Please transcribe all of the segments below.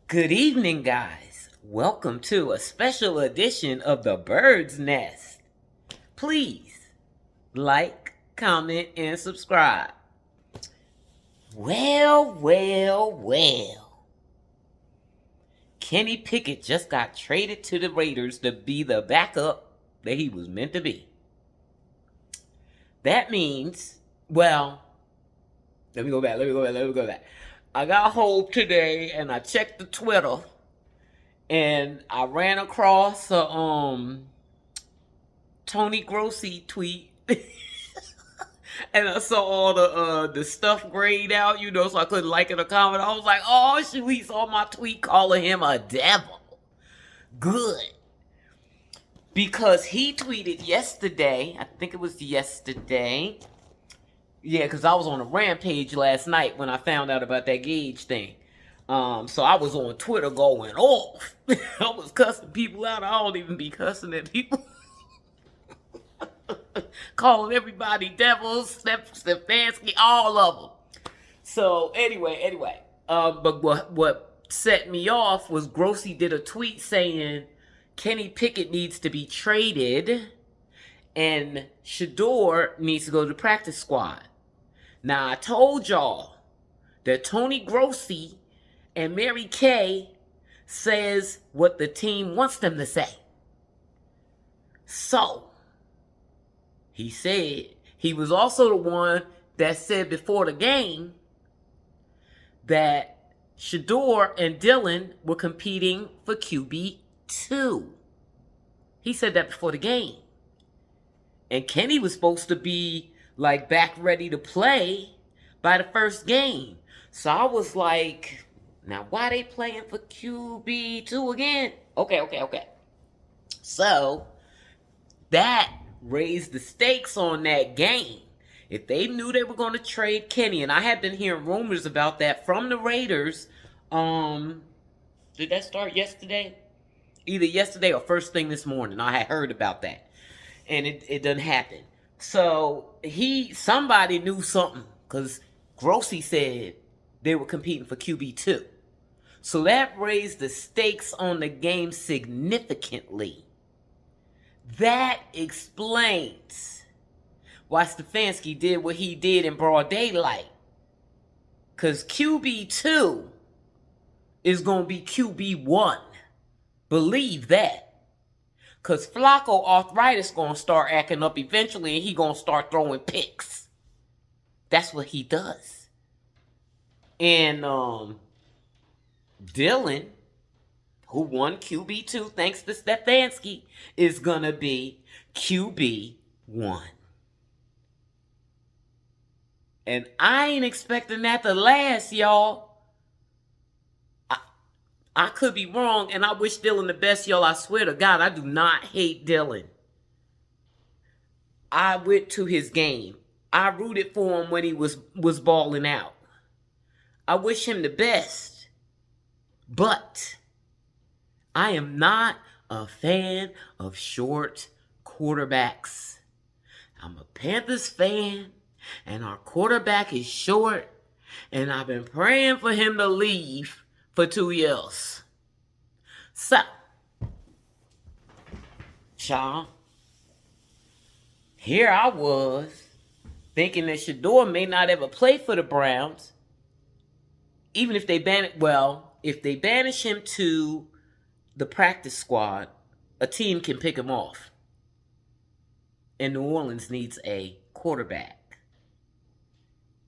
Good evening, guys. Welcome to a special edition of the Bird's Nest. Please like, comment, and subscribe. Well. Kenny Pickett just got traded to the Raiders to be the backup that he was meant to be. That means, let me go back. I got home today and I checked the Twitter and I ran across a Tony Grossi tweet. And I saw all the stuff grayed out, so I couldn't like it or comment. I was like, oh, he saw my tweet calling him a devil. Good. Because he tweeted yesterday, I think it was yesterday. Yeah, because I was on a rampage last night when I found out about that Gage thing. So I was on Twitter going off. I was cussing people out. I don't even be cussing at people. Calling everybody devils, Stefanski, all of them. So anyway. But what set me off was Grossi did a tweet saying Kenny Pickett needs to be traded and Shedeur needs to go to the practice squad. Now, I told y'all that Tony Grossi and Mary Kay says what the team wants them to say. So, he said, he was also the one that said before the game that Shedeur and Dylan were competing for QB2. He said that before the game. And Kenny was supposed to be back ready to play by the first game. So I was like, now why they playing for QB2 again? Okay. So that raised the stakes on that game. If they knew they were going to trade Kenny, and I had been hearing rumors about that from the Raiders. Did that start yesterday? Either yesterday or first thing this morning. I had heard about that. And it doesn't happen. So somebody knew something, because Grossi said they were competing for QB2. So that raised the stakes on the game significantly. That explains why Stefanski did what he did in broad daylight. Because QB2 is going to be QB1. Believe that. Because Flacco arthritis going to start acting up eventually, and he going to start throwing picks. That's what he does. And Dylan, who won QB2 thanks to Stefanski, is going to be QB1. And I ain't expecting that to last, y'all. I could be wrong, and I wish Dylan the best, y'all. I swear to God, I do not hate Dylan. I went to his game. I rooted for him when he was balling out. I wish him the best. But I am not a fan of short quarterbacks. I'm a Panthers fan, and our quarterback is short, and I've been praying for him to leave for 2 years. So, y'all, here I was thinking that Shedeur may not ever play for the Browns, even if they if they banish him to the practice squad, a team can pick him off. And New Orleans needs a quarterback.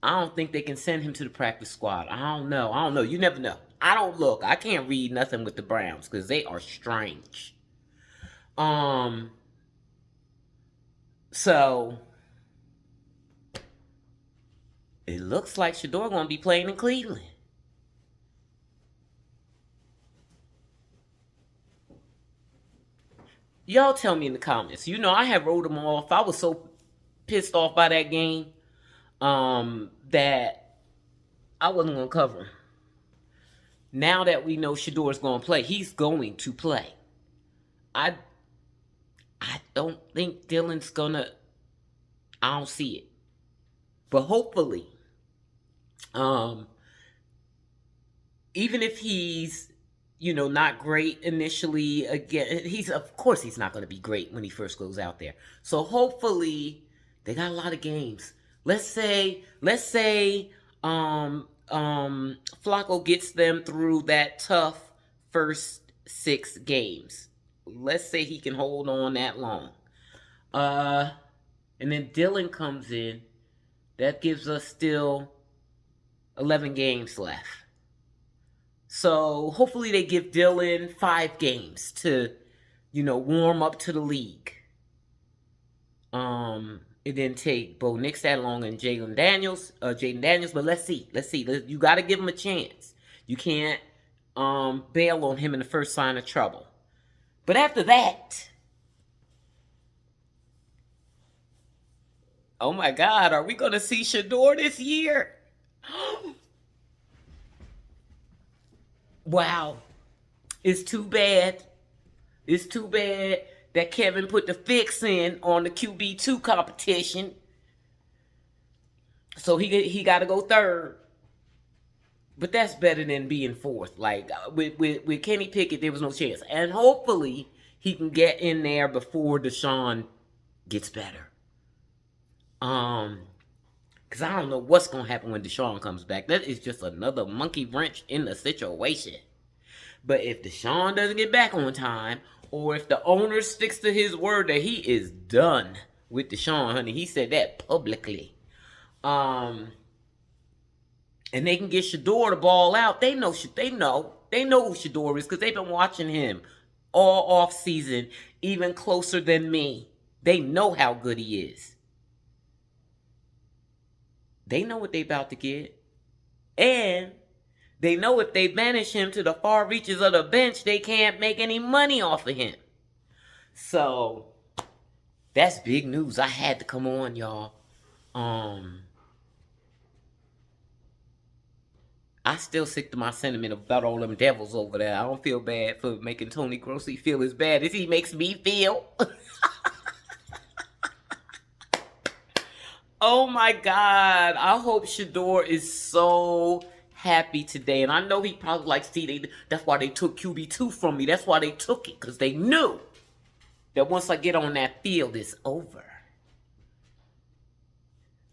I don't think they can send him to the practice squad. I don't know. You never know. I don't look. I can't read nothing with the Browns because they are strange. So it looks like Shedeur going to be playing in Cleveland. Y'all tell me in the comments. I had wrote them off. I was so pissed off by that game that I wasn't going to cover him. Now that we know Shadore's going to play, he's going to play. I don't think Dylan's going to... I don't see it. But hopefully, even if he's not great initially. Again, of course he's not going to be great when he first goes out there. So hopefully they got a lot of games. Let's say Flacco gets them through that tough first 6 games. Let's say he can hold on that long. And then Dylan comes in. That gives us still 11 games left. So hopefully they give Dylan 5 games to, warm up to the league. It didn't take Bo Nix that long and Jaden Daniels, but let's see. You got to give him a chance. You can't bail on him in the first sign of trouble. But after that, oh my God, are we going to see Shedeur this year? Wow. It's too bad. It's too bad that Kevin put the fix in on the QB2 competition. So he got to go third. But that's better than being fourth. Like, with Kenny Pickett, there was no chance. And hopefully he can get in there before Deshaun gets better. Because I don't know what's going to happen when Deshaun comes back. That is just another monkey wrench in the situation. But if Deshaun doesn't get back on time, or if the owner sticks to his word that he is done with Deshaun, honey, he said that publicly. And they can get Shadore the ball out. They know who Shadore is because they've been watching him all off season, even closer than me. They know how good he is. They know what they about to get. And they know if they banish him to the far reaches of the bench, they can't make any money off of him. So, that's big news. I had to come on, y'all. I still stick to my sentiment about all them devils over there. I don't feel bad for making Tony Grossi feel as bad as he makes me feel. Oh my God. I hope Shedeur is so happy today. And I know he probably like, that's why they took QB2 from me. That's why they took it. Because they knew that once I get on that field, it's over.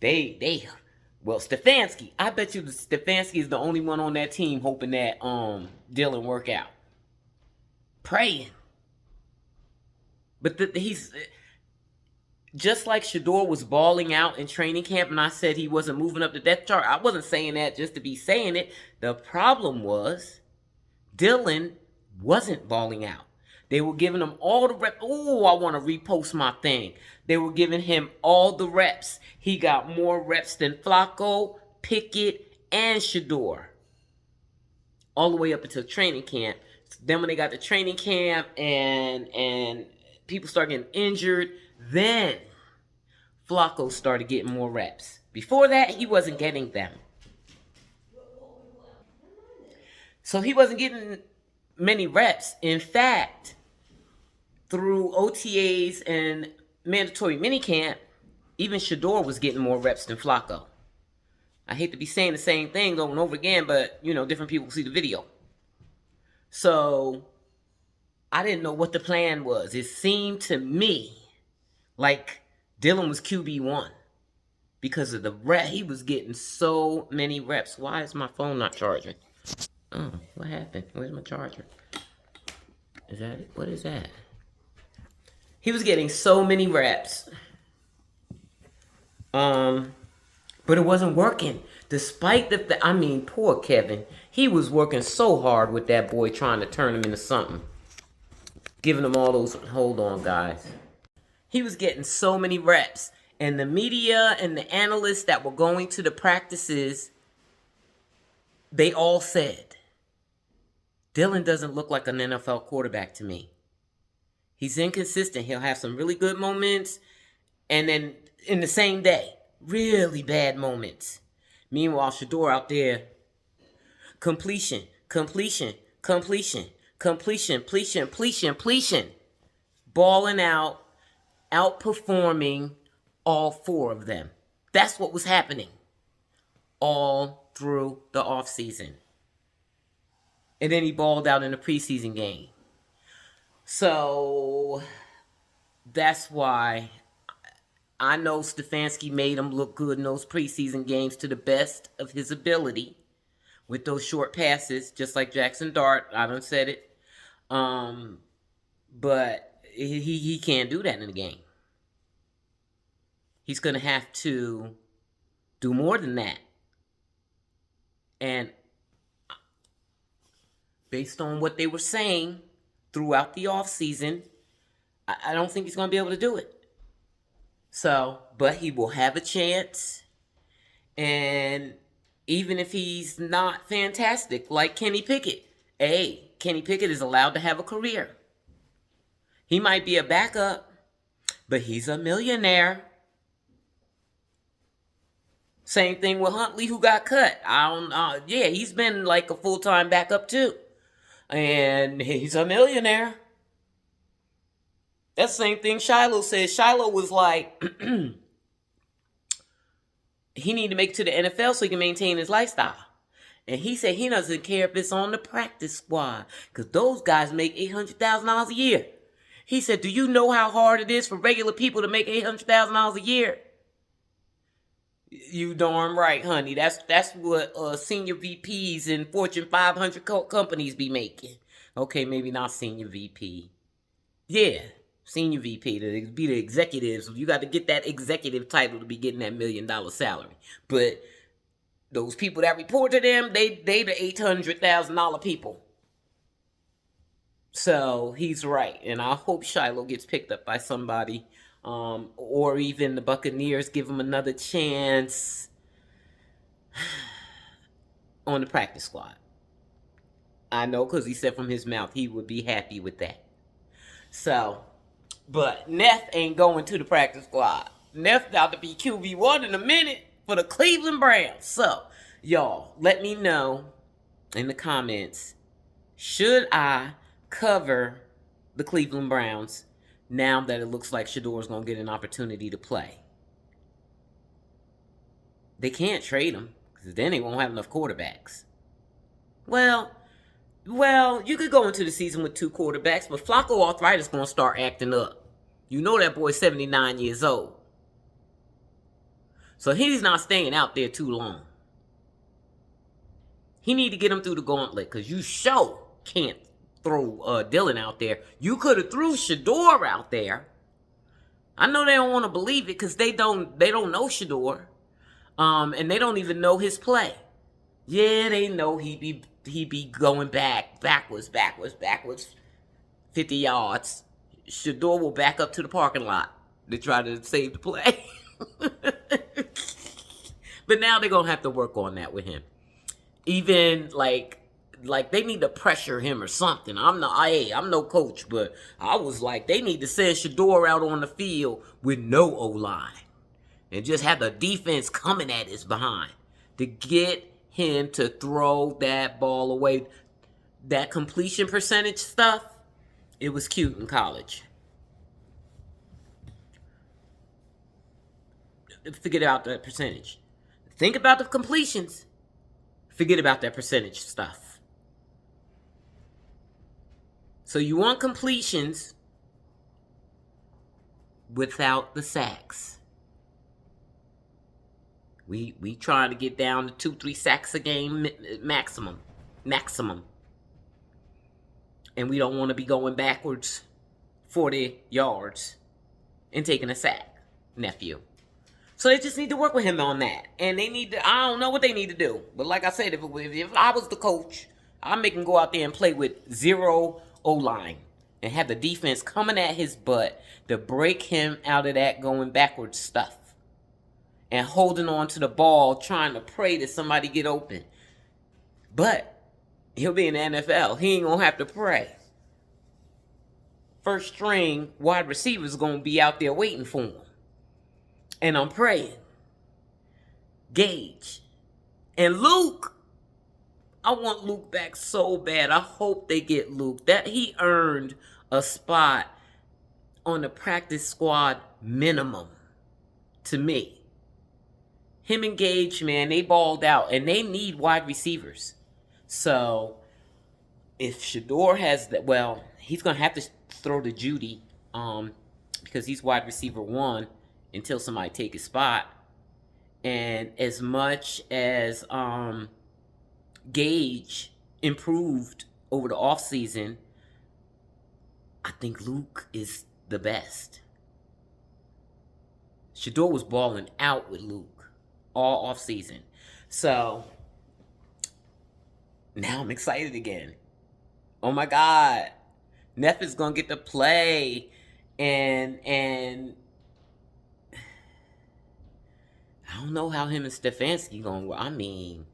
Well, Stefanski. I bet you Stefanski is the only one on that team hoping that Dylan work out. Praying. But he's... Just like Shedeur was balling out in training camp and I said he wasn't moving up the depth chart, I wasn't saying that just to be saying it. The problem was Dylan wasn't balling out. They were giving him all the reps. Oh, I want to repost my thing. They were giving him all the reps. He got more reps than Flacco, Pickett, and Shedeur. All the way up until training camp. Then when they got to training camp and people started getting injured, then Flacco started getting more reps. Before that, he wasn't getting them. So he wasn't getting many reps. In fact, through OTAs and mandatory minicamp, even Shedeur was getting more reps than Flacco. I hate to be saying the same thing over and over again, but, different people see the video. So, I didn't know what the plan was. It seemed to me like Dylan was QB1 because of the rep. He was getting so many reps. Why is my phone not charging? Oh, what happened? Where's my charger? Is that it? What is that? He was getting so many reps. But it wasn't working. Despite poor Kevin. He was working so hard with that boy trying to turn him into something. Giving him all those, hold on guys. He was getting so many reps. And the media and the analysts that were going to the practices, they all said, Dylan doesn't look like an NFL quarterback to me. He's inconsistent. He'll have some really good moments. And then in the same day, really bad moments. Meanwhile, Shadore out there, completion. Balling out, outperforming all 4 of them. That's what was happening all through the offseason. And then he balled out in the preseason game. So that's why I know Stefanski made him look good in those preseason games to the best of his ability with those short passes, just like Jackson Dart. I done said it. But he can't do that in the game. He's going to have to do more than that. And based on what they were saying throughout the offseason, I don't think he's going to be able to do it. So, but he will have a chance. And even if he's not fantastic, like Kenny Pickett, Kenny Pickett is allowed to have a career. He might be a backup, but he's a millionaire. Same thing with Huntley, who got cut. He's been like a full-time backup too. And he's a millionaire. That's the same thing Shiloh said. Shiloh was like, he need to make it to the NFL so he can maintain his lifestyle. And he said he doesn't care if it's on the practice squad, because those guys make $800,000 a year. He said, do you know how hard it is for regular people to make $800,000 a year? You darn right, honey. That's what senior VPs in Fortune 500 companies be making. Okay, maybe not senior VP. Yeah, senior VP, to be the executives. You got to get that executive title to be getting that $1 million salary. But those people that report to them, they the $800,000 people. So he's right, and I hope Shiloh gets picked up by somebody, or even the Buccaneers give him another chance on the practice squad. I know, because he said from his mouth he would be happy with that. So, but Neff ain't going to the practice squad. Neff about to be QB1 in a minute for the Cleveland Browns. So, y'all, let me know in the comments, should I cover the Cleveland Browns now that it looks like Shedeur is going to get an opportunity to play? They can't trade him, because then they won't have enough quarterbacks. Well, you could go into the season with 2 quarterbacks, but Flacco arthritis is going to start acting up. You know that boy's 79 years old. So he's not staying out there too long. He need to get him through the gauntlet, because you sure can't throw Dylan out there. You could have threw Shedeur out there. I know they don't want to believe it, because they don't know Shedeur. And they don't even know his play. Yeah, they know he be going backwards, 50 yards. Shedeur will back up to the parking lot to try to save the play. But now they're going to have to work on that with him. Even like they need to pressure him or something. I'm no coach, but I was like, they need to send Shedeur out on the field with no O-line and just have the defense coming at his behind to get him to throw that ball away. That completion percentage stuff, it was cute in college. Forget about that percentage. Think about the completions. Forget about that percentage stuff. So you want completions without the sacks. We trying to get down to 2-3 sacks a game maximum. And we don't want to be going backwards 40 yards and taking a sack, nephew. So they just need to work with him on that. And they need to, I don't know what they need to do. But like I said, if I was the coach, I'd make him go out there and play with 0 O-line and have the defense coming at his butt to break him out of that going backwards stuff. And holding on to the ball, trying to pray that somebody get open. But he'll be in the NFL. He ain't going to have to pray. First string wide receivers going to be out there waiting for him. And I'm praying. Gage. And Luke. I want Luke back so bad. I hope they get Luke. That he earned a spot on the practice squad minimum. To me. Him and Gage, man, they balled out. And they need wide receivers. So, if Shedeur has that, well, he's gonna have to throw to Judy, because he's wide receiver 1 until somebody take his spot. And as much as Gage improved over the offseason, I think Luke is the best. Shedeur was balling out with Luke all offseason. So now I'm excited again. Oh my God. Neff is gonna get to play, and I don't know how him and Stefanski gonna work. I mean,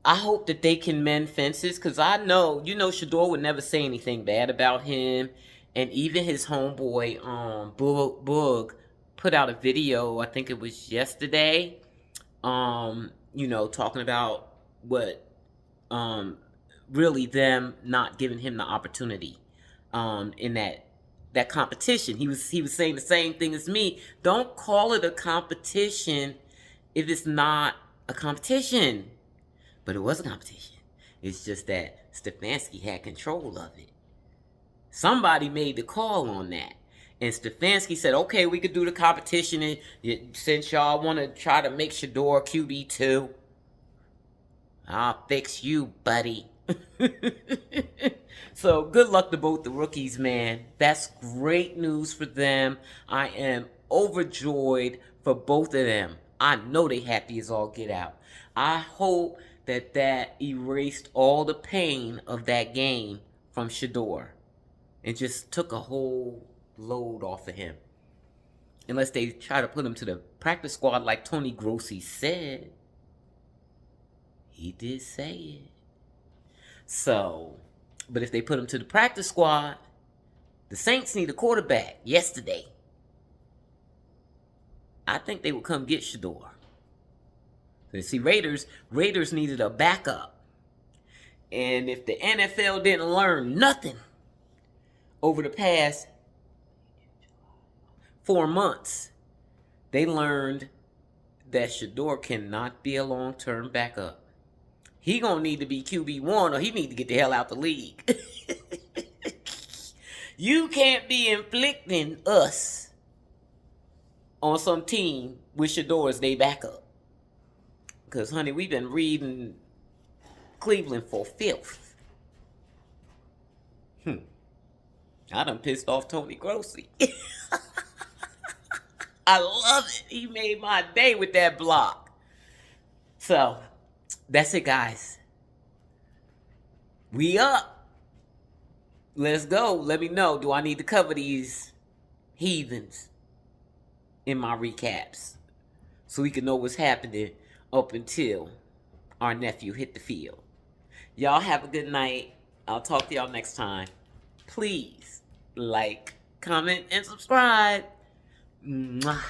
I hope that they can mend fences, because I know, Shadore would never say anything bad about him. And even his homeboy, Boog, put out a video, I think it was yesterday, talking about what, really them not giving him the opportunity, in that competition. He was saying the same thing as me. Don't call it a competition if it's not a competition. But it was a competition. It's just that Stefanski had control of it. Somebody made the call on that. And Stefanski said, okay, we could do the competition, and since y'all want to try to make Shedeur QB2, I'll fix you, buddy. So good luck to both the rookies, man. That's great news for them. I am overjoyed for both of them. I know they happy as all get out. I hope that erased all the pain of that game from Shedeur and just took a whole load off of him. Unless they try to put him to the practice squad like Tony Grossi said. He did say it. So, but if they put him to the practice squad, the Saints need a quarterback yesterday. I think they would come get Shedeur. So, see, Raiders needed a backup. And if the NFL didn't learn nothing over the past 4 months, they learned that Shedeur cannot be a long-term backup. He gonna need to be QB1, or he need to get the hell out the league. You can't be inflicting us on some team with Shedeur as they backup. Because, honey, we've been reading Cleveland for filth. I done pissed off Tony Grossi. I love it. He made my day with that block. So, that's it, guys. We up. Let's go. Let me know. Do I need to cover these heathens in my recaps so we can know what's happening up until our nephew hit the field? Y'all have a good night. I'll talk to y'all next time. Please like, comment, and subscribe. Mwah.